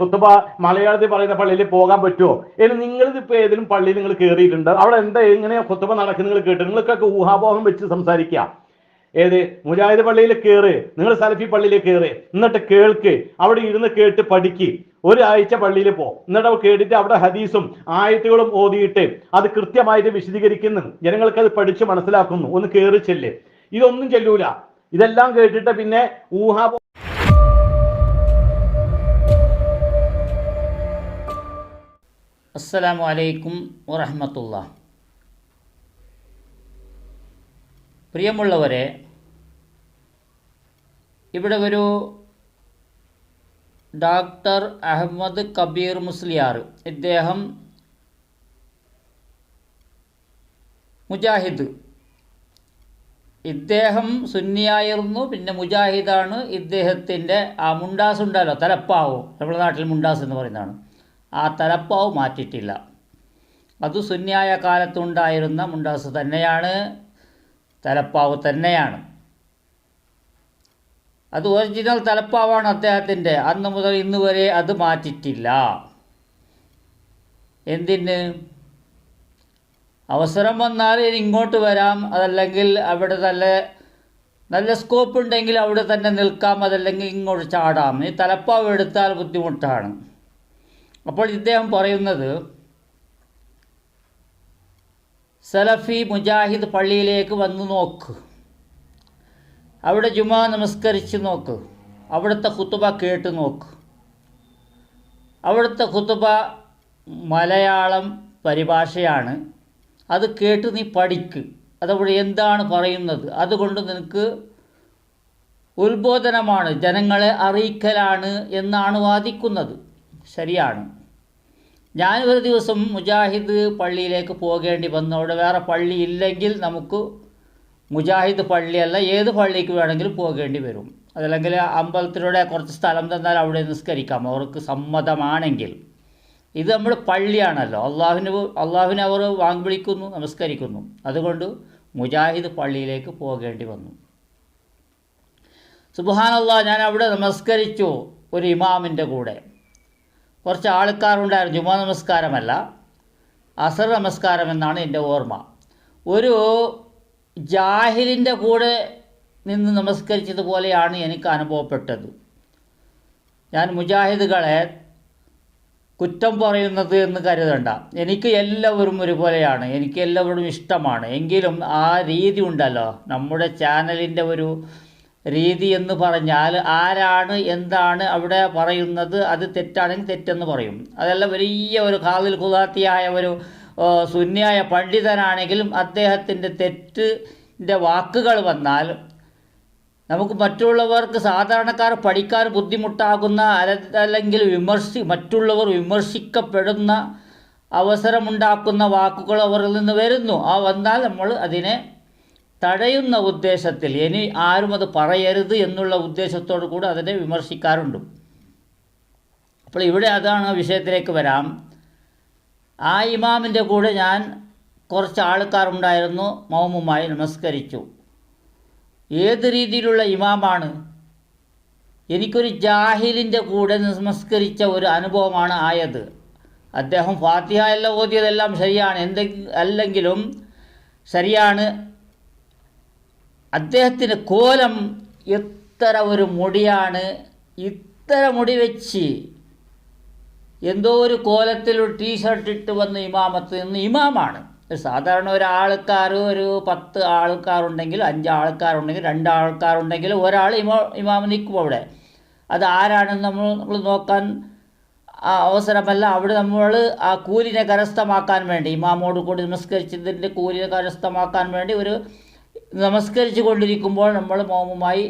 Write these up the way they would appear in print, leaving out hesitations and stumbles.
ഖുതുബ മലയാളത്തിൽ പറയുന്ന പള്ളിയിൽ പോകാൻ പറ്റുമോ? ഇനി നിങ്ങളിതിപ്പോൾ ഏതെങ്കിലും പള്ളിയിൽ നിങ്ങൾ കയറിയിട്ടുണ്ട്, അവിടെ എന്താ എങ്ങനെയാ ഖുതുബ നടക്കുന്നത് നിങ്ങൾ കേട്ടു? നിങ്ങൾക്കൊക്കെ ഊഹാപോഹം വെച്ച് സംസാരിക്കാം. ഏത് മുജാഹിദ് പള്ളിയിൽ കയറ്, നിങ്ങൾ സലഫി പള്ളിയിൽ കയറ്, എന്നിട്ട് കേൾക്ക്, അവിടെ ഇരുന്ന് കേട്ട് പഠിക്ക്. ഒരാഴ്ച പള്ളിയിൽ പോ, എന്നിട്ട് അവ കേട്ടിട്ട് അവിടെ ഹദീസും ആയത്തുകളും ഓതിയിട്ട് അത് കൃത്യമായിട്ട് വിശദീകരിക്കുന്നു, ജനങ്ങൾക്ക് അത് പഠിച്ച് മനസ്സിലാക്കുന്നു. ഒന്ന് കയറി ചെല്ല്. ഇതൊന്നും ചെല്ലൂല. ഇതെല്ലാം കേട്ടിട്ട് പിന്നെ ഊഹാപോ അസ്സലാമു അലൈക്കും വറഹ്മത്തുള്ളാഹി. പ്രിയമുള്ളവരെ, ഇവിടെ ഒരു ഡോക്ടർ അഹമ്മദ് കബീർ മുസ്ലിയാർ, ഇദ്ദേഹം മുജാഹിദ്, ഇദ്ദേഹം സുന്നിയായിരുന്നു, പിന്നെ മുജാഹിദാണ്. ഇദ്ദേഹത്തിൻ്റെ ആ മുണ്ടാസ് ഉണ്ടല്ലോ, തലപ്പാവ്, നമ്മുടെ നാട്ടിൽ മുണ്ടാസ് എന്ന് പറയുന്നതാണ്, ആ തലപ്പാവ് മാറ്റിയിട്ടില്ല. അത് സുന്നിയായ കാലത്തുണ്ടായിരുന്ന മുണ്ടാസ് തന്നെയാണ്, തലപ്പാവ് തന്നെയാണ്. അത് ഒറിജിനൽ തലപ്പാവാണ് അദ്ദേഹത്തിൻ്റെ. അന്ന് മുതൽ ഇന്ന് വരെ അത് മാറ്റിയിട്ടില്ല. എന്തിന്? അവസരം വന്നാൽ ഇനി ഇങ്ങോട്ട് വരാം, അതല്ലെങ്കിൽ അവിടെ നല്ല സ്കോപ്പ് ഉണ്ടെങ്കിൽ അവിടെ തന്നെ നിൽക്കാം, അതല്ലെങ്കിൽ ഇങ്ങോട്ട് ചാടാം. ഈ തലപ്പാവ് എടുത്താൽ ബുദ്ധിമുട്ടാണ്. അപ്പോൾ ഇദ്ദേഹം പറയുന്നത്, സലഫി മുജാഹിദ് പള്ളിയിലേക്ക് വന്ന് നോക്ക്, അവിടെ ജുമാ നമസ്കരിച്ച് നോക്ക്, അവിടുത്തെ ഖുതുബ കേട്ട് നോക്ക്. അവിടുത്തെ ഖുതുബ മലയാളം പരിഭാഷയാണ്, അത് കേട്ട് നീ പഠിക്ക്. അതവിടെ എന്താണ് പറയുന്നത്, അതുകൊണ്ട് നിനക്ക് ഉത്ബോധനമാണ്, ജനങ്ങളെ അറിയിക്കലാണ് എന്നാണ് വാദിക്കുന്നത്. ശരിയാണ്. ഞാൻ ഒരു ദിവസം മുജാഹിദ് പള്ളിയിലേക്ക് പോകേണ്ടി വന്നു. അവിടെ വേറെ പള്ളി ഇല്ലെങ്കിൽ നമുക്ക് മുജാഹിദ് പള്ളിയല്ല ഏത് പള്ളിക്ക് വേണമെങ്കിലും പോകേണ്ടി വരും. അതല്ലെങ്കിൽ അമ്പലത്തിലൂടെ കുറച്ച് സ്ഥലം തന്നാൽ അവിടെ നിസ്കരിക്കാം, അവർക്ക് സമ്മതമാണെങ്കിൽ. ഇത് നമ്മുടെ പള്ളിയാണല്ലോ, അള്ളാഹുവിനെ അവർ വാങ്ങി വിളിക്കുന്നു, നമസ്കരിക്കുന്നു. അതുകൊണ്ട് മുജാഹിദ് പള്ളിയിലേക്ക് പോകേണ്ടി വന്നു. സുബ്ഹാനല്ലാഹ്, ഞാൻ അവിടെ നമസ്കരിച്ചു ഒരു ഇമാമിൻ്റെ കൂടെ. കുറച്ച് ആൾക്കാരുണ്ടായിരുന്നു. ജുമാ നമസ്കാരമല്ല, അസർ നമസ്കാരം എന്നാണ് എൻ്റെ ഓർമ്മ. ഒരു ജാഹിലിൻ്റെ കൂടെ നിന്ന് നമസ്കരിച്ചതുപോലെയാണ് എനിക്ക് അനുഭവപ്പെട്ടത്. ഞാൻ മുജാഹിദുകളെ കുറ്റം പറയുന്നത് എന്ന് കരുതണ്ട. എനിക്ക് എല്ലാവരും ഒരുപോലെയാണ്, എനിക്ക് എല്ലാവരും ഇഷ്ടമാണ്. എങ്കിലും ആ രീതി ഉണ്ടല്ലോ, നമ്മുടെ ചാനലിൻ്റെ ഒരു രീതി എന്ന് പറഞ്ഞാൽ ആരാണ് എന്താണ് അവിടെ പറയുന്നത് അത് തെറ്റാണെങ്കിൽ തെറ്റെന്ന് പറയും. അതല്ല വലിയ ഒരു ഖാദിൽ ഖുദാത്തിയായ ഒരു സുന്നിയായ പണ്ഡിതനാണെങ്കിലും അദ്ദേഹത്തിൻ്റെ തെറ്റിൻ്റെ വാക്കുകൾ വന്നാൽ നമുക്ക് മറ്റുള്ളവർക്ക് സാധാരണക്കാർ പഠിക്കാൻ ബുദ്ധിമുട്ടാകുന്ന അല്ലെങ്കിൽ മറ്റുള്ളവർ വിമർശിക്കപ്പെടുന്ന അവസരമുണ്ടാക്കുന്ന വാക്കുകൾ അവരിൽ നിന്ന് വരുന്നു. ആ വന്നാൽ നമ്മൾ അതിനെ തടയുന്ന ഉദ്ദേശത്തിൽ, ഇനി ആരും അത് പറയരുത് എന്നുള്ള ഉദ്ദേശത്തോടു കൂടി അതിനെ വിമർശിക്കാറുണ്ട്. അപ്പോൾ ഇവിടെ അതാണ് വിഷയത്തിലേക്ക് വരാം. ആ ഇമാമിൻ്റെ കൂടെ ഞാൻ കുറച്ച് ആൾക്കാരുണ്ടായിരുന്നു, മൗമുമായി നമസ്കരിച്ചു. ഏത് രീതിയിലുള്ള ഇമാമാണ്? എനിക്കൊരു ജാഹിലിൻ്റെ കൂടെ നമസ്കരിച്ച ഒരു അനുഭവമാണ് ആയത്. അദ്ദേഹം ഫാത്തിഹ എല്ലാം ഓതിയതെല്ലാം ശരിയാണ്, അല്ലെങ്കിലും ശരിയാണ്. അദ്ദേഹത്തിൻ്റെ കോലം എത്ര ഒരു മുടിയാണ്, ഇത്ര മുടി വെച്ച് എന്തോ ഒരു കോലത്തിൽ ഒരു ടീഷർട്ട് ഇട്ട് വന്ന് ഇമാമത്ത് നിന്ന് ഇമാമാണ്. സാധാരണ ഒരാൾക്കാർ ഒരു 10 ആൾക്കാരുണ്ടെങ്കിൽ 5 ആൾക്കാരുണ്ടെങ്കിൽ 2 ആൾക്കാരുണ്ടെങ്കിൽ ഒരാൾ ഇമാമ് നിൽക്കും അവിടെ. അത് ആരാണെന്ന് നമ്മൾ നോക്കാൻ അവസരമല്ല. അവിടെ നമ്മൾ ആ കൂലിനെ കരസ്ഥമാക്കാൻ വേണ്ടി, ഇമാമോട് കൂടി നമസ്കരിച്ചതിൻ്റെ കൂലിനെ കരസ്ഥമാക്കാൻ വേണ്ടി ഒരു നമസ്കരിച്ചു കൊണ്ടിരിക്കുമ്പോൾ നമ്മൾ മൗമുമായി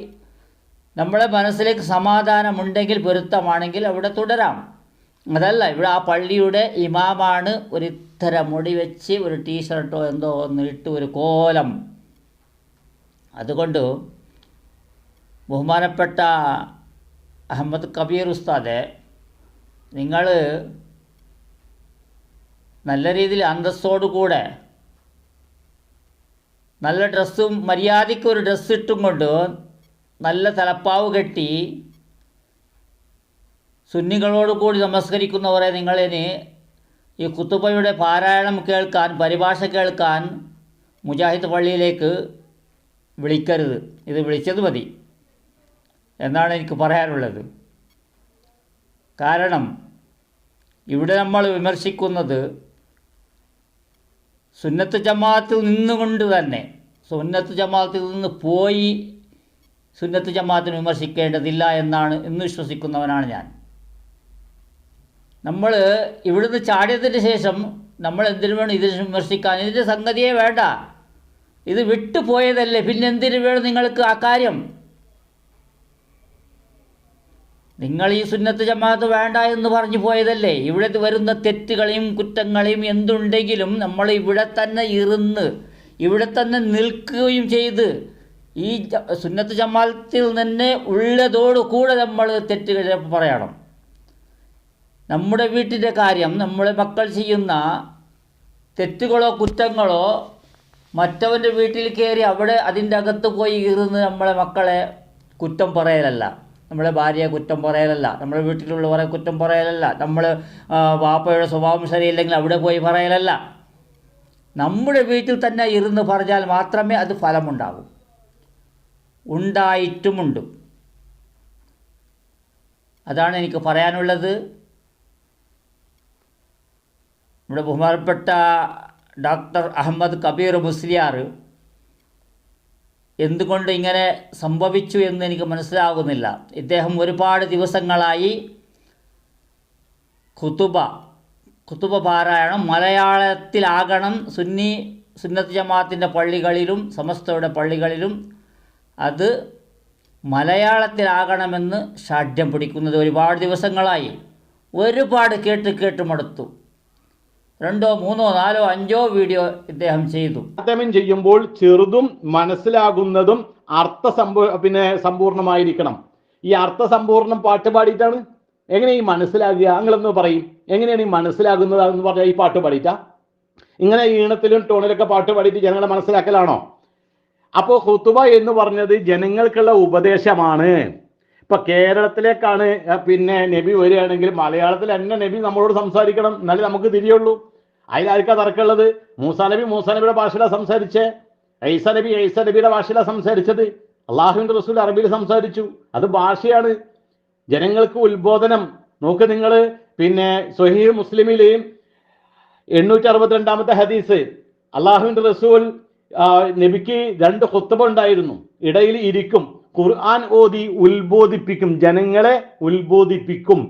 നമ്മളെ മനസ്സിലേക്ക് സമാധാനമുണ്ടെങ്കിൽ, പൊരുത്തമാണെങ്കിൽ അവിടെ തുടരാം. അതല്ല, ഇവിടെ ആ പള്ളിയുടെ ഇമാമാണ് ഒരു ഇത്തര മുടി വെച്ച് ഒരു ടീഷർട്ടോ എന്തോ ഒന്ന് ഇട്ട് ഒരു കോലം. അതുകൊണ്ട് ബഹുമാനപ്പെട്ട അഹമ്മദ് കബീർ ഉസ്താദെ, നിങ്ങൾ നല്ല രീതിയിൽ അന്തസ്സോടുകൂടെ നല്ല ഡ്രസ്സും മര്യാദയ്ക്ക് ഒരു ഡ്രസ്സ് ഇട്ടും കൊണ്ട് നല്ല തലപ്പാവ് കെട്ടി സുന്നികളോട് കൂടി നമസ്കരിക്കുന്നവരെ നിങ്ങളിനി ഈ കുത്തുബയുടെ പാരായണം കേൾക്കാൻ, പരിഭാഷ കേൾക്കാൻ മുജാഹിദ് പള്ളിയിലേക്ക് വിളിക്കരുത്. ഇത് വിളിച്ചത് മതി എന്നാണ് എനിക്ക് പറയാനുള്ളത്. കാരണം ഇവിടെ നമ്മൾ വിമർശിക്കുന്നത് സുന്നത്ത് ജമാഅത്തിൽ നിന്നുകൊണ്ട് തന്നെ, സുന്നത്ത് ജമാഅത്തിൽ നിന്ന് പോയി സുന്നത്ത് ജമാഅത്തിനെ വിമർശിക്കേണ്ടതില്ല എന്നാണ് എന്ന് വിശ്വസിക്കുന്നവനാണ് ഞാൻ. നമ്മൾ ഇവിടുന്ന് ചാടിയതിന് ശേഷം നമ്മൾ എന്തിനു വേണം ഇതിനെ വിമർശിക്കാൻ? ഇതിൻ്റെ സംഗതിയെ വേണ്ട. ഇത് വിട്ടുപോയതല്ലേ, പിന്നെ എന്തിനു വേണം നിങ്ങൾക്ക് ആ കാര്യം? നിങ്ങൾ ഈ സുന്നത്ത് ജമാഅത്ത് വേണ്ട എന്ന് പറഞ്ഞു പോയതല്ലേ. ഇവിടെ വരുന്ന തെറ്റുകളെയും കുറ്റങ്ങളെയും എന്തുണ്ടെങ്കിലും നമ്മൾ ഇവിടെ തന്നെ ഇരുന്ന് ഇവിടെ തന്നെ നിൽക്കുകയും ചെയ്ത് ഈ സുന്നത്ത് ജമാഅത്തിൽ തന്നെ ഉള്ളതോടുകൂടെ നമ്മൾ തെറ്റുകൾ പറയണം. നമ്മുടെ വീട്ടിൻ്റെ കാര്യം, നമ്മുടെ മക്കൾ ചെയ്യുന്ന തെറ്റുകളോ കുറ്റങ്ങളോ മറ്റവൻ്റെ വീട്ടിൽ കയറി അവിടെ അതിൻ്റെ അകത്ത് പോയി ഇരുന്ന് നമ്മളെ മക്കളെ കുറ്റം പറയലല്ല, നമ്മളെ ഭാര്യയെ കുറ്റം പറയലല്ല, നമ്മുടെ വീട്ടിലുള്ളവരെ കുറ്റം പറയലല്ല, നമ്മൾ വാപ്പയുടെ സ്വഭാവം ശരിയില്ലെങ്കിൽ അവിടെ പോയി പറയലല്ല. നമ്മുടെ വീട്ടിൽ തന്നെ ഇരുന്ന് പറഞ്ഞാൽ മാത്രമേ അത് ഫലമുണ്ടാകൂ. ഉണ്ടായിട്ടുമുണ്ട്. അതാണ് എനിക്ക് പറയാനുള്ളത്. നമ്മുടെ ബഹുമാനപ്പെട്ട ഡോക്ടർ അഹമ്മദ് കബീർ മുസ്ലിയാർ എന്തുകൊണ്ട് ഇങ്ങനെ സംഭവിച്ചു എന്ന് എനിക്ക് മനസ്സിലാകുന്നില്ല. ഇദ്ദേഹം ഒരുപാട് ദിവസങ്ങളായി ഖുതുബ പാരായണം മലയാളത്തിലാകണം, സുന്നത്ത് ജമാഅത്തിൻ്റെ പള്ളികളിലും സമസ്തയുടെ പള്ളികളിലും അത് മലയാളത്തിലാകണമെന്ന് ഷാഠ്യം പിടിക്കുന്നത് ഒരുപാട് ദിവസങ്ങളായി. ഒരുപാട് കേട്ട് മടുത്തു. 2, 3, 4, 5 വീഡിയോ ഇദ്ദേഹം ചെയ്തു. ചെയ്യുമ്പോൾ ചെറുതും മനസ്സിലാകുന്നതും സമ്പൂർണമായിരിക്കണം. ഈ അർത്ഥസമ്പൂർണം പാട്ട് പാടിയിട്ടാണ് എങ്ങനെ ഈ മനസ്സിലാകുക? നിങ്ങളെന്ന് പറയും, എങ്ങനെയാണ് ഈ മനസ്സിലാകുന്നത് എന്ന് പറഞ്ഞാൽ ഈ പാട്ട് പാടിയിട്ടാ? ഇങ്ങനെ ഈണത്തിലും ടോണിലൊക്കെ പാട്ട് പാടിയിട്ട് ജനങ്ങളെ മനസ്സിലാക്കലാണോ? അപ്പോൾ ഖുതുബ എന്ന് പറഞ്ഞത് ജനങ്ങൾക്കുള്ള ഉപദേശമാണ്. ഇപ്പൊ കേരളത്തിലേക്കാണ് നബി വരികയാണെങ്കിൽ മലയാളത്തിൽ തന്നെ നബി നമ്മളോട് സംസാരിക്കണം, എന്നാലേ നമുക്ക് തിരിയുള്ളൂ. അതിലാർക്കാ തർക്കമുള്ളത്? മൂസാ നബിയുടെ ഭാഷയിലാണ് സംസാരിച്ചേ, ഈസാ നബിയുടെ ഭാഷയിലാണ് സംസാരിച്ചത്, അള്ളാഹുവിന്റെ റസൂൽ അറബിയിൽ സംസാരിച്ചു. അത് ഭാഷയാണ്. ജനങ്ങൾക്ക് ഉത്ബോധനം. നോക്ക് നിങ്ങൾ സ്വഹീഹ് മുസ്ലിമില് 862 ഹദീസ്, അള്ളാഹുവിന്റെ റസൂൽ നബിക്ക് 2 ഖുത്ബ ഉണ്ടായിരുന്നു. ഇടയിൽ ഇരിക്കും, ഖുർആൻ ഓതി ഉത്ബോധിപ്പിക്കും, ജനങ്ങളെ ഉത്ബോധിപ്പിക്കും.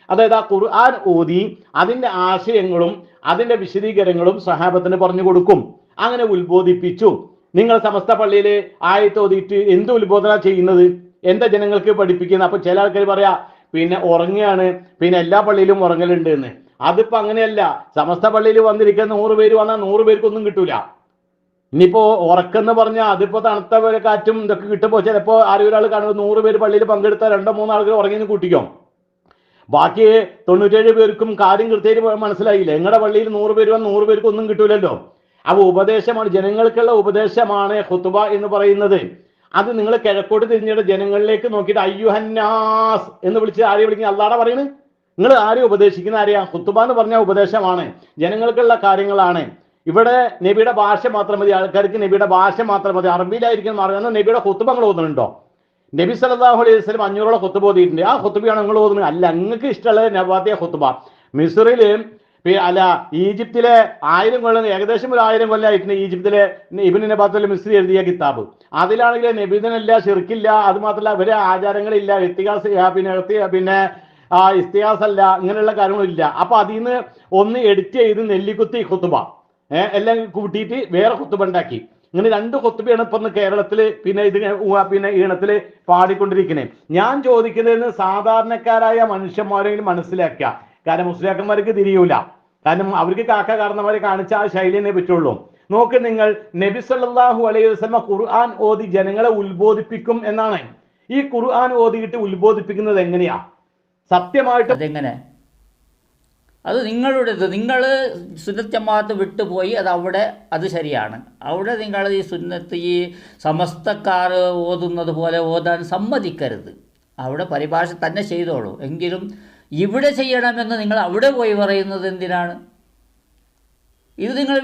അതായത് ആ ഖുർആൻ ഓതി അതിന്റെ ആശയങ്ങളും അതിന്റെ വിശദീകരണങ്ങളും സഹാബത്തിന് പറഞ്ഞു കൊടുക്കും. അങ്ങനെ ഉത്ബോധിപ്പിച്ചു. നിങ്ങൾ സമസ്ത പള്ളിയിലെ ആയത്ത് ഓതിയിട്ട് എന്ത് ഉത്ബോധന ചെയ്യുന്നത്? എന്താ ജനങ്ങൾക്ക് പഠിപ്പിക്കുന്നത്? അപ്പൊ ചില ആൾക്കാർ പറയാ ഉറങ്ങുകയാണ്, എല്ലാ പള്ളിയിലും ഉറങ്ങലുണ്ട് എന്ന്. അതിപ്പോ അങ്ങനെയല്ല. സമസ്ത പള്ളിയിൽ വന്നിരിക്കുന്ന 100 പേര് വന്നാൽ 100 പേർക്കൊന്നും കിട്ടൂല. ഇനിയിപ്പോ ഉറക്കെന്ന് പറഞ്ഞാൽ അതിപ്പോ തണുത്ത കാറ്റും ഇതൊക്കെ കിട്ടുമ്പോ ചിലപ്പോ ആരും ഒരാൾ കാണുമ്പോൾ 100 പേര് പള്ളിയിൽ പങ്കെടുത്താൽ 2-3 ആളുകൾ ഉറങ്ങിന്ന് കൂട്ടിക്കോ. ബാക്കി 97 പേർക്കും കാര്യം കൃത്യമായിട്ട് മനസ്സിലായില്ല. നിങ്ങളുടെ പള്ളിയിൽ 100 പേര് വന്ന് 100 പേർക്ക് ഒന്നും കിട്ടൂലല്ലോ. അപ്പൊ ഉപദേശമാണ്, ജനങ്ങൾക്കുള്ള ഉപദേശമാണ് ഖുതുബ എന്ന് പറയുന്നത്. അത് നിങ്ങൾ കിഴക്കോട്ട് തിരിഞ്ഞിട്ട് ജനങ്ങളിലേക്ക് നോക്കിയിട്ട് അയ്യുഹന്നാസ് എന്ന് വിളിച്ച് ആരെയും വിളിക്കുന്നത്? അല്ലാതെ പറയുന്നത്. നിങ്ങൾ ആരെയും ഉപദേശിക്കുന്ന ആരെയാ? ഖുതുബ എന്ന് പറഞ്ഞ ഉപദേശമാണ്, ജനങ്ങൾക്കുള്ള കാര്യങ്ങളാണ്. ഇവിടെ നബിയുടെ ഭാഷ മാത്രം മതി, ആൾക്കാർക്ക് നബിയുടെ ഭാഷ മാത്രം മതി, അറബിയിലായിരിക്കും പറയുന്നത്. നബിയുടെ ഖുതുബ നിങ്ങൾ ഓതുന്നുണ്ടോ? നബി സല്ലല്ലാഹു അലൈഹി വസല്ലം 500 ഖുതുബ ഓതിയിട്ടുണ്ട്. ആ ഖുതുബയാണ് നിങ്ങൾ ഓതുന്നത്? അല്ല, നിങ്ങൾക്ക് ഇഷ്ടമുള്ള നബാത്തിയ ഖുതുബ. മിസ്റില് ഈജിപ്തിലെ 1000 കൊല്ലം, ഏകദേശം ഒരു 1000 കൊല്ലമായിട്ടുണ്ട് ഈജിപ്തിലെ ഇബ്നു നബാത്തുൽ മിസ്രി എഴുതിയ കിതാബ്. അതിലാണെങ്കിൽ നബിദിനില്ല, ഷിർക്കില്ല, അത് മാത്രമല്ല അവരെ ആചാരങ്ങളില്ല, ഇസ്തിഹാസല്ല, ഇങ്ങനെയുള്ള കാര്യങ്ങളില്ല. അപ്പൊ അതിൽ നിന്ന് ഒന്ന് എഡിറ്റ് ചെയ്ത് നെല്ലിക്കുത്തി ഖുതുബ എല്ലാം കൂട്ടിയിട്ട് വേറെ ഖുതുബ ഉണ്ടാക്കി. ഇങ്ങനെ 2 ഖുതുബയാണ് ഇപ്പൊ കേരളത്തില് ഈണത്തില് പാടിക്കൊണ്ടിരിക്കുന്നത്. ഞാൻ ചോദിക്കുന്നത് സാധാരണക്കാരായ മനുഷ്യന്മാരെങ്കിലും മനസ്സിലാക്കുക. കാരണം മുസ്ലിയാക്കന്മാർക്ക് തിരിയൂല. കാരണം അവർക്ക് കാരണന്മാരെ കാണിച്ച ആ ശൈലിയെ പറ്റുള്ളൂ. നോക്ക് നിങ്ങൾ, നബി സല്ലല്ലാഹു അലൈഹി വസല്ലം ഖുർആൻ ഓതി ജനങ്ങളെ ഉത്ബോധിപ്പിക്കും എന്നാണ്. ഈ ഖുർആൻ ഓതിയിട്ട് ഉത്ബോധിപ്പിക്കുന്നത് എങ്ങനെയാ? സത്യമായിട്ട് അതെങ്ങനെ? അത് നിങ്ങളുടേത്. നിങ്ങൾ സുന്നത്ത് ജമാഅത്ത് വിട്ടുപോയി, അത് ശരിയാണ്. അവിടെ നിങ്ങൾ ഈ സുന്നത്ത് ഈ സമസ്തക്കാർ ഓതുന്നത് പോലെ ഓതാൻ സമ്മതിക്കരുത്. അവിടെ പരിഭാഷ തന്നെ ചെയ്തോളൂ. എങ്കിലും ഇവിടെ ചെയ്യണമെന്ന് നിങ്ങൾ അവിടെ പോയി പറയുന്നത് എന്തിനാണ്? ഇത് നിങ്ങളുടെ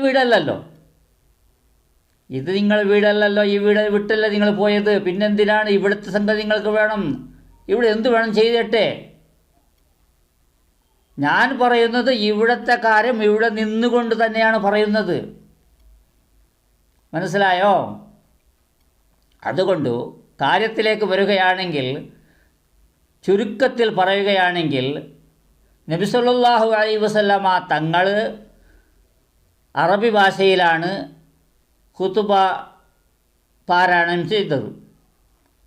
വീടല്ലല്ലോ, ഈ വീട് വിട്ടല്ല നിങ്ങൾ പോയത്. പിന്നെന്തിനാണ് ഇവിടുത്തെ സംഗതി നിങ്ങൾക്ക് വേണം? ഇവിടെ എന്ത് വേണം ചെയ്തട്ടെ? ഞാൻ പറയുന്നത് ഇവിടുത്തെ കാര്യം ഇവിടെ നിന്നുകൊണ്ട് തന്നെയാണ് പറയുന്നത്. മനസ്സിലായോ? അതുകൊണ്ട് കാര്യത്തിലേക്ക് വരികയാണെങ്കിൽ, ചുരുക്കത്തിൽ പറയുകയാണെങ്കിൽ, നബി സല്ലല്ലാഹു അലൈഹി വസല്ലമ തങ്ങൾ അറബി ഭാഷയിലാണ് ഖുതുബ പാരായണം ചെയ്തത്.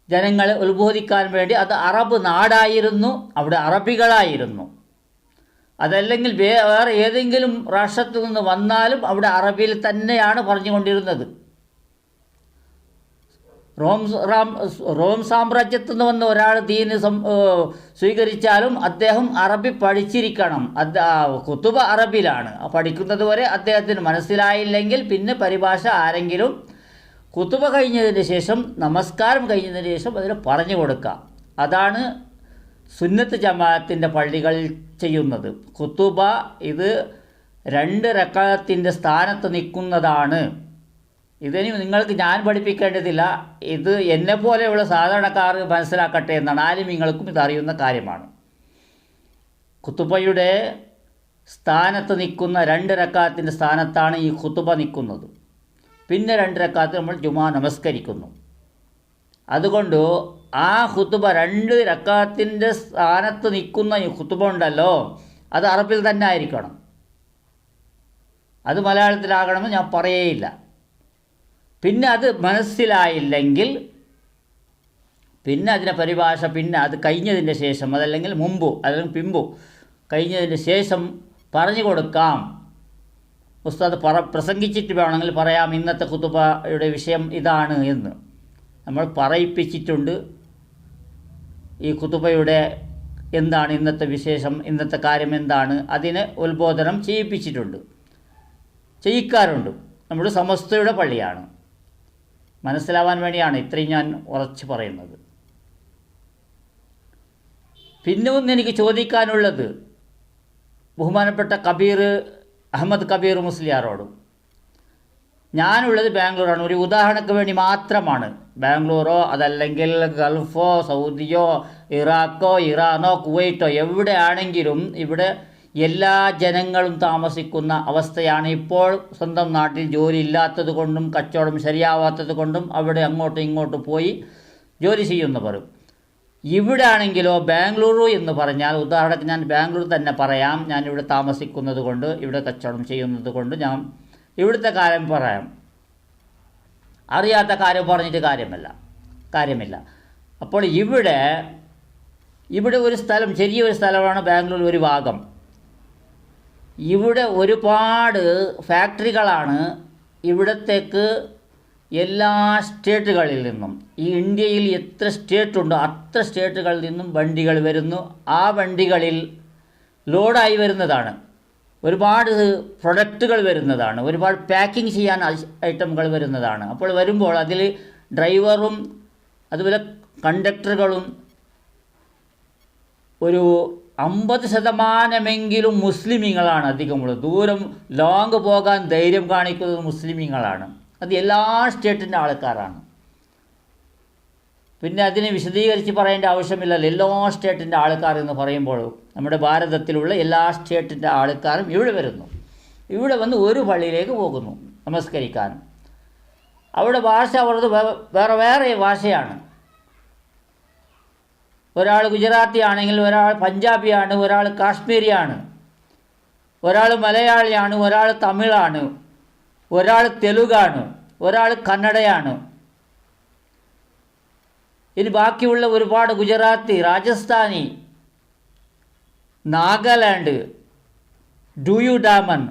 ജനങ്ങളെ ഉത്ബോധിക്കാൻ വേണ്ടി. അത് അറബ് നാടായിരുന്നു, അവിടെ അറബികളായിരുന്നു. അതല്ലെങ്കിൽ വേറെ ഏതെങ്കിലും രാഷ്ട്രത്തിൽ നിന്ന് വന്നാലും അവിടെ അറബിയിൽ തന്നെയാണ് പറഞ്ഞുകൊണ്ടിരുന്നത്. റോം സാമ്രാജ്യത്തിൽ നിന്ന് വന്ന ഒരാൾ ദീന് സ്വീകരിച്ചാലും അദ്ദേഹം അറബി പഠിച്ചിരിക്കണം. ഖുതുബ അറബിയിലാണ് പഠിക്കുന്നത് വരെ അദ്ദേഹത്തിന് മനസ്സിലായില്ലെങ്കിൽ പിന്നെ പരിഭാഷ ആരെങ്കിലും ഖുതുബ കഴിഞ്ഞതിന് ശേഷം, നമസ്കാരം കഴിഞ്ഞതിന് ശേഷം അതിന് പറഞ്ഞു കൊടുക്കാം. അതാണ് സുന്നത്ത് ജമാഅത്തിൻ്റെ പള്ളികളിൽ ചെയ്യുന്നത്. ഖുതുബ ഇത് 2 റക്അത്തിൻ്റെ സ്ഥാനത്ത് നിൽക്കുന്നതാണ്. ഇതിനി നിങ്ങൾക്ക് ഞാൻ പഠിപ്പിക്കേണ്ടതില്ല, ഇത് എന്നെപ്പോലെയുള്ള സാധാരണക്കാർ മനസ്സിലാക്കട്ടെ എന്നാണ്. ആലിമീങ്ങൾക്കും ഇതറിയുന്ന കാര്യമാണ്. ഖുതുബയുടെ സ്ഥാനത്ത് നിൽക്കുന്ന 2 റക്അത്തിൻ്റെ സ്ഥാനത്താണ് ഈ ഖുതുബ നിൽക്കുന്നത്. പിന്നെ 2 റക്അത്ത് നമ്മൾ ജുമാ നമസ്കരിക്കുന്നു. അതുകൊണ്ട് ആ ഖുതുബ 2 റക്അത്തിൻ്റെ സ്ഥാനത്ത് നിൽക്കുന്ന ഈ ഖുതുബ ഉണ്ടല്ലോ, അത് അറബിൽ തന്നെ ആയിരിക്കണം. അത് മലയാളത്തിലാകണമെന്ന് ഞാൻ പറയേയില്ല. പിന്നെ അത് മനസ്സിലായില്ലെങ്കിൽ പിന്നെ അതിൻ്റെ പരിഭാഷ പിന്നെ അത് കഴിഞ്ഞതിൻ്റെ ശേഷം, അതല്ലെങ്കിൽ മുമ്പോ അല്ലെങ്കിൽ പിമ്പോ കഴിഞ്ഞതിൻ്റെ ശേഷം പറഞ്ഞു കൊടുക്കാം. ഉസ്താദ് പ്രസംഗിച്ചിട്ട് വേണമെങ്കിൽ പറയാം ഇന്നത്തെ ഖുതുബയുടെ വിഷയം ഇതാണ് എന്ന്. നമ്മൾ പറയിപ്പിച്ചിട്ടുണ്ട്. ഈ ഖുതുബയുടെ എന്താണ് ഇന്നത്തെ വിശേഷം, ഇന്നത്തെ കാര്യം എന്താണ്, അതിനെ ഉത്ബോധനം ചെയ്യിക്കാറുണ്ട്. നമ്മുടെ സമസ്തയുടെ പള്ളിയാണ്. മനസ്സിലാവാൻ വേണ്ടിയാണ് ഇത്രയും ഞാൻ ഉറച്ച് പറയുന്നത്. പിന്നെ ഒന്ന് എനിക്ക് ചോദിക്കാനുള്ളത് ബഹുമാനപ്പെട്ട അഹമ്മദ് കബീർ മുസ്ലിയാരോടും. ഞാനുള്ളത് ബാംഗ്ലൂരാണ്. ഒരു ഉദാഹരണത്തിന് വേണ്ടി മാത്രമാണ്. ബാംഗ്ലൂരോ അതല്ലെങ്കിൽ ഗൾഫോ സൗദിയോ ഇറാഖോ ഇറാനോ കുവൈറ്റോ എവിടെയാണെങ്കിലും ഇവിടെ എല്ലാ ജനങ്ങളും താമസിക്കുന്ന അവസ്ഥയാണ് ഇപ്പോൾ. സ്വന്തം നാട്ടിൽ ജോലി ഇല്ലാത്തത് കൊണ്ടും കച്ചവടം ശരിയാവാത്തത് കൊണ്ടും അവിടെ അങ്ങോട്ടും ഇങ്ങോട്ടും പോയി ജോലി ചെയ്യുന്നവർ. ഇവിടെ ആണെങ്കിലോ ബാംഗ്ലൂരു എന്ന് പറഞ്ഞാൽ, ഉദാഹരണത്തിന് ഞാൻ ബാംഗ്ലൂർ തന്നെ പറയാം. ഞാനിവിടെ താമസിക്കുന്നത് കൊണ്ട്, ഇവിടെ കച്ചവടം ചെയ്യുന്നത് കൊണ്ട് ഞാൻ ഇവിടുത്തെ കാര്യം പറയാം. അറിയാത്ത കാര്യം പറഞ്ഞിട്ട് കാര്യമില്ല. അപ്പോൾ ഇവിടെ ഒരു സ്ഥലം, ചെറിയൊരു സ്ഥലമാണ് ബാംഗ്ലൂർ ഒരു ഭാഗം. ഇവിടെ ഒരുപാട് ഫാക്ടറികളാണ്. ഇവിടത്തേക്ക് എല്ലാ സ്റ്റേറ്റുകളിൽ നിന്നും, ഈ ഇന്ത്യയിൽ എത്ര സ്റ്റേറ്റുണ്ടോ അത്ര സ്റ്റേറ്റുകളിൽ നിന്നും വണ്ടികൾ വരുന്നു. ആ വണ്ടികളിൽ ലോഡായി വരുന്നതാണ്. ഒരുപാട് പ്രൊഡക്റ്റുകൾ വരുന്നതാണ്. ഒരുപാട് പാക്കിംഗ് ചെയ്യാൻ ഐറ്റമുകൾ വരുന്നതാണ്. അപ്പോൾ വരുമ്പോൾ അതിൽ ഡ്രൈവറും അതുപോലെ കണ്ടക്ടറുകളും ഒരു 50% മുസ്ലിമീങ്ങളാണ് അധികമുള്ളത്. ലോങ് പോകാൻ ധൈര്യം കാണിക്കുന്നത് മുസ്ലിമീങ്ങളാണ്. അത് എല്ലാ സ്റ്റേറ്റിൻ്റെ ആൾക്കാരാണ്. പിന്നെ അതിനെ വിശദീകരിച്ച് പറയേണ്ട ആവശ്യമില്ലല്ലോ. എല്ലാ സ്റ്റേറ്റിൻ്റെ ആൾക്കാർ എന്ന് പറയുമ്പോൾ നമ്മുടെ ഭാരതത്തിലുള്ള എല്ലാ സ്റ്റേറ്റിൻ്റെ ആൾക്കാരും ഇവിടെ വരുന്നു. ഇവിടെ വന്ന് ഒരു പള്ളിയിലേക്ക് പോകുന്നു നമസ്കരിക്കാൻ. അവിടെ ഭാഷ അവരത് വേറെ ഭാഷയാണ്. ഒരാൾ ഗുജറാത്തി ആണെങ്കിൽ ഒരാൾ പഞ്ചാബിയാണ്, ഒരാൾ കാശ്മീരിയാണ്, ഒരാൾ മലയാളിയാണ്, ഒരാൾ തമിഴാണ്, ഒരാൾ തെലുഗാണ്, ഒരാൾ കന്നഡയാണ്. ഇനി ബാക്കിയുള്ള ഒരുപാട് ഗുജറാത്തി, രാജസ്ഥാനി, നാഗാലാൻഡ്, ഡാമൻ,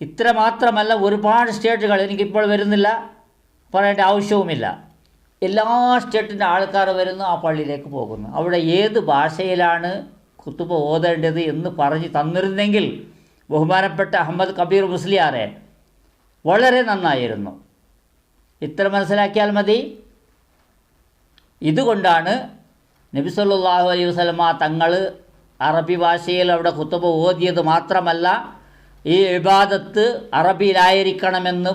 ഇത്ര മാത്രമല്ല ഒരുപാട് സ്റ്റേറ്റുകൾ എനിക്കിപ്പോൾ വരുന്നില്ല, പറയേണ്ട ആവശ്യവുമില്ല. എല്ലാ സ്റ്റേറ്റിൻ്റെ ആൾക്കാർ വരുന്നു, ആ പള്ളിയിലേക്ക് പോകുന്നു. അവിടെ ഏത് ഭാഷയിലാണ് ഖുതുബ ഓതേണ്ടത് എന്ന് പറഞ്ഞു തന്നിരുന്നെങ്കിൽ ബഹുമാനപ്പെട്ട അഹമ്മദ് കബീർ മുസ്ലിയാരെ വളരെ നന്നായിരുന്നു. ഇത്ര മനസ്സിലാക്കിയാൽ മതി. ഇതുകൊണ്ടാണ് നബി സല്ലല്ലാഹു അലൈഹി വസല്ലമ തങ്ങൾ അറബി ഭാഷയിൽ അവിടെ ഖുതുബ ഓതിയത് മാത്രമല്ല, ഈ ഇബാദത്ത് അറബിയിലായിരിക്കണമെന്ന്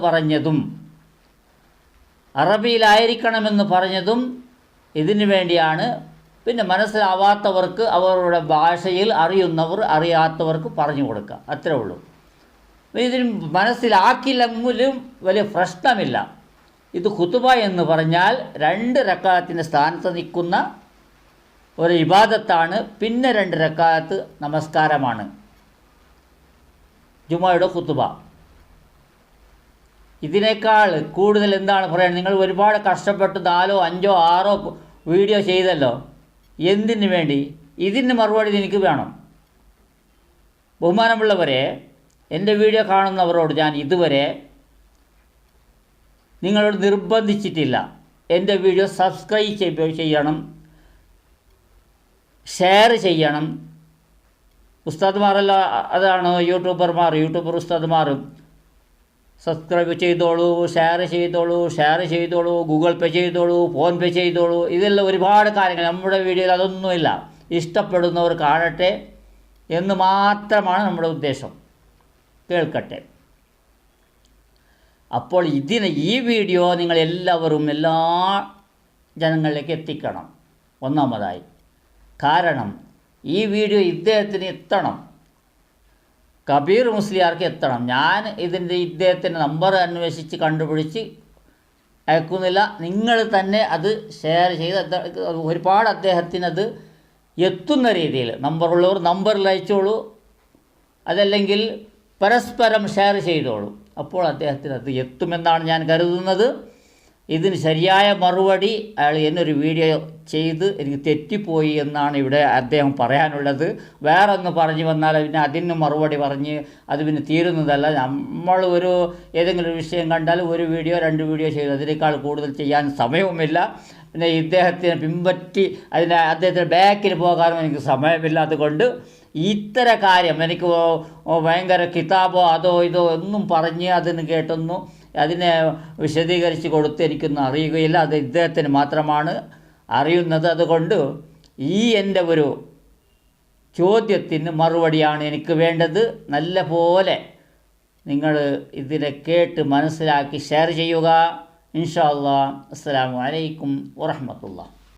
പറഞ്ഞതും ഇതിനു വേണ്ടിയാണ്. പിന്നെ മനസ്സിലാവാത്തവർക്ക് അവരുടെ ഭാഷയിൽ അറിയുന്നവർ അറിയാത്തവർക്ക് പറഞ്ഞു കൊടുക്കുക, അത്രേ ഉള്ളൂ. ഇതിന് മനസ്സിലാക്കില്ലെങ്കിലും വലിയ പ്രശ്നമില്ല. ഇത് ഖുതുബ എന്ന് പറഞ്ഞാൽ 2 റക്അത്തിന്റെ സ്ഥാനത്ത് നിൽക്കുന്ന ഒരു ഇബാദത്താണ്. പിന്നെ 2 റക്അത്ത് നമസ്കാരമാണ് ജുമുഅയുടെ ഖുതുബ. ഇതിനേക്കാൾ കൂടുതൽ എന്താണ് പറയാൻ? നിങ്ങൾ ഒരുപാട് കഷ്ടപ്പെട്ട് 4, 5, 6 വീഡിയോ ചെയ്തല്ലോ. എന്തിനു വേണ്ടി? ഇതിന് മറുപടി എനിക്ക് വേണം. ബഹുമാനമുള്ളവരെ, എൻ്റെ വീഡിയോ കാണുന്നവരോട് ഞാൻ ഇതുവരെ നിങ്ങളോട് നിർബന്ധിച്ചിട്ടില്ല. എൻ്റെ വീഡിയോ സബ്സ്ക്രൈബ് ചെയ്യണം, ഷെയർ ചെയ്യണം. ഉസ്താദ്മാരല്ല, അതാണ് യൂട്യൂബർ ഉസ്താദ്മാരും. സബ്സ്ക്രൈബ് ചെയ്തോളൂ, ഷെയർ ചെയ്തോളൂ, ഗൂഗിൾ പേ ചെയ്തോളൂ, ഫോൺ പേ ചെയ്തോളൂ. ഇതെല്ലാം ഒരുപാട് കാര്യങ്ങൾ. നമ്മുടെ വീഡിയോയിൽ അതൊന്നുമില്ല. ഇഷ്ടപ്പെടുന്നവർ കാണട്ടെ എന്ന് മാത്രമാണ് നമ്മുടെ ഉദ്ദേശം. കേൾക്കട്ടെ. അപ്പോൾ ഈ വീഡിയോ നിങ്ങൾ എല്ലാവരും എല്ലാ ജനങ്ങളിലേക്ക് എത്തിക്കണം, ഒന്നാമതായി. കാരണം ഈ വീഡിയോ ഇദ്ദേഹത്തിന് എത്തണം, കബീർ മുസ്ലിയാർക്ക് എത്തണം. ഞാൻ ഇദ്ദേഹത്തിൻ്റെ നമ്പർ അന്വേഷിച്ച് കണ്ടുപിടിച്ച് അയക്കുന്നില്ല. നിങ്ങൾ തന്നെ അത് ഷെയർ ചെയ്ത് ഒരുപാട് അദ്ദേഹത്തിനത് എത്തുന്ന രീതിയിൽ നമ്പറുള്ളവർ നമ്പറിൽ അയച്ചോളൂ, അതല്ലെങ്കിൽ പരസ്പരം ഷെയർ ചെയ്തോളൂ. അപ്പോൾ അദ്ദേഹത്തിന് അത് എത്തുമെന്നാണ് ഞാൻ കരുതുന്നത്. ഇതിന് ശരിയായ മറുപടി അയാൾ എന്നൊരു വീഡിയോ ചെയ്ത് എനിക്ക് തെറ്റിപ്പോയി എന്നാണ് ഇവിടെ അദ്ദേഹം പറയാനുള്ളത്. വേറെ ഒന്ന് പറഞ്ഞു വന്നാൽ പിന്നെ അതിന് മറുപടി പറഞ്ഞ് അത് പിന്നെ തീരുന്നതല്ല. നമ്മൾ ഏതെങ്കിലും ഒരു വിഷയം കണ്ടാൽ 1 വീഡിയോ 2 വീഡിയോ ചെയ്തു, അതിനേക്കാൾ കൂടുതൽ ചെയ്യാൻ സമയവുമില്ല. പിന്നെ ഇദ്ദേഹത്തിനെ പിൻപറ്റി അദ്ദേഹത്തിൻ്റെ ബാക്കിൽ പോകാനും എനിക്ക് സമയമില്ലാത്തത് കൊണ്ട് ഇത്തരം കാര്യം എനിക്ക് ഭയങ്കര കിതാബോ അതോ ഇതോ ഒന്നും പറഞ്ഞ് അതിന് കേട്ടൊന്നും അതിനെ വിശദീകരിച്ച് കൊടുത്ത് എനിക്കൊന്നും അറിയുകയില്ല. അത് ഇദ്ദേഹത്തിന് മാത്രമാണ് അറിയുന്നത്. അതുകൊണ്ട് എൻ്റെ ഒരു ചോദ്യത്തിന് മറുപടിയാണ് എനിക്ക് വേണ്ടത്. നല്ല പോലെ നിങ്ങൾ ഇതിനെ കേട്ട് മനസ്സിലാക്കി ഷെയർ ചെയ്യുക. ഇൻഷാ അല്ലാഹ്. അസ്സലാമു അലൈക്കും വറഹ്മത്തുള്ളാഹി.